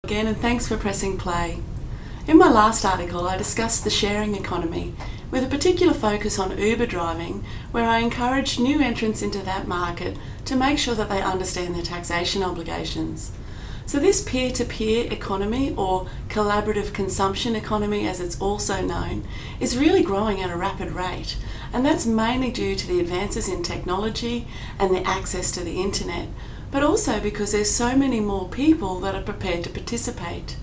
Again, and thanks for pressing play. In my last article I discussed the sharing economy with a particular focus on Uber driving, where I encouraged new entrants into that market to make sure that they understand their taxation obligations. So this peer-to-peer economy, or collaborative consumption economy as it's also known, is really growing at a rapid rate, and that's mainly due to the advances in technology and the access to the internet, but also because there's so many more people that are prepared to participate.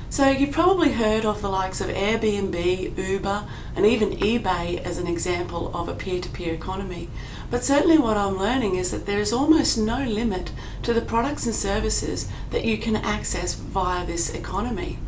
So you've probably heard of the likes of Airbnb, Uber, and even eBay as an example of a peer-to-peer economy. But certainly what I'm learning is that there is almost no limit to the products and services that you can access via this economy.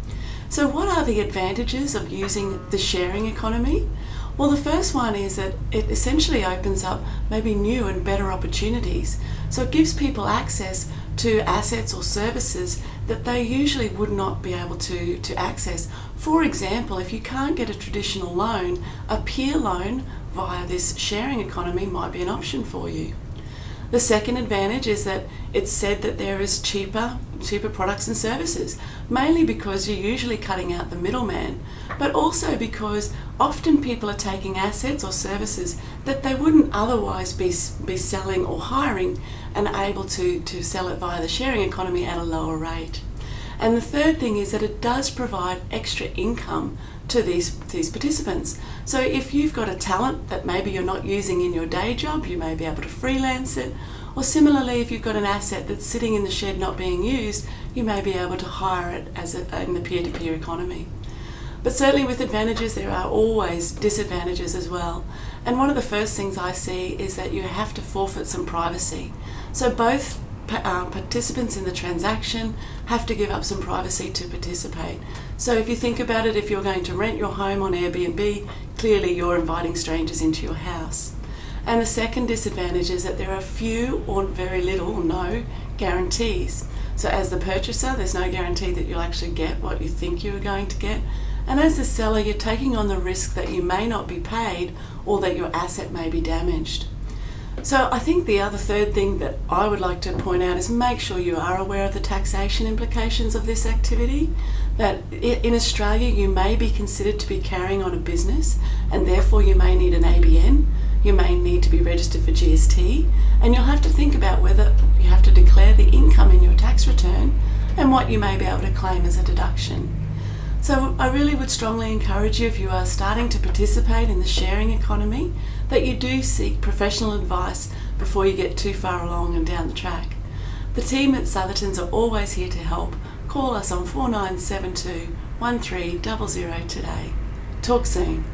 So what are the advantages of using the sharing economy? Well, the first one is that it essentially opens up maybe new and better opportunities. So it gives people access to assets or services that they usually would not be able to access. For example, if you can't get a traditional loan, a peer loan via this sharing economy might be an option for you. The second advantage is that it's said that there is cheaper products and services, mainly because you're usually cutting out the middleman, but also because often people are taking assets or services that they wouldn't otherwise be selling or hiring and able to sell it via the sharing economy at a lower rate. And the third thing is that it does provide extra income to these participants. So if you've got a talent that maybe you're not using in your day job, you may be able to freelance it. Or similarly, if you've got an asset that's sitting in the shed not being used, you may be able to hire it in the peer-to-peer economy. But certainly with advantages, there are always disadvantages as well. And one of the first things I see is that you have to forfeit some privacy. So both participants in the transaction have to give up some privacy to participate. So if you think about it, if you're going to rent your home on Airbnb, clearly you're inviting strangers into your house. And the second disadvantage is that there are few or very little or no guarantees. So as the purchaser, there's no guarantee that you'll actually get what you think you're going to get. And as the seller, you're taking on the risk that you may not be paid or that your asset may be damaged. So I think the other third thing that I would like to point out is make sure you are aware of the taxation implications of this activity. That in Australia you may be considered to be carrying on a business, and therefore you may need an ABN, you may need to be registered for GST, and you'll have to think about whether you have to declare the income in your tax return and what you may be able to claim as a deduction. So I really would strongly encourage you, if you are starting to participate in the sharing economy, that you do seek professional advice before you get too far along and down the track. The team at Southerton's are always here to help. Call us on 4972 1300 today. Talk soon.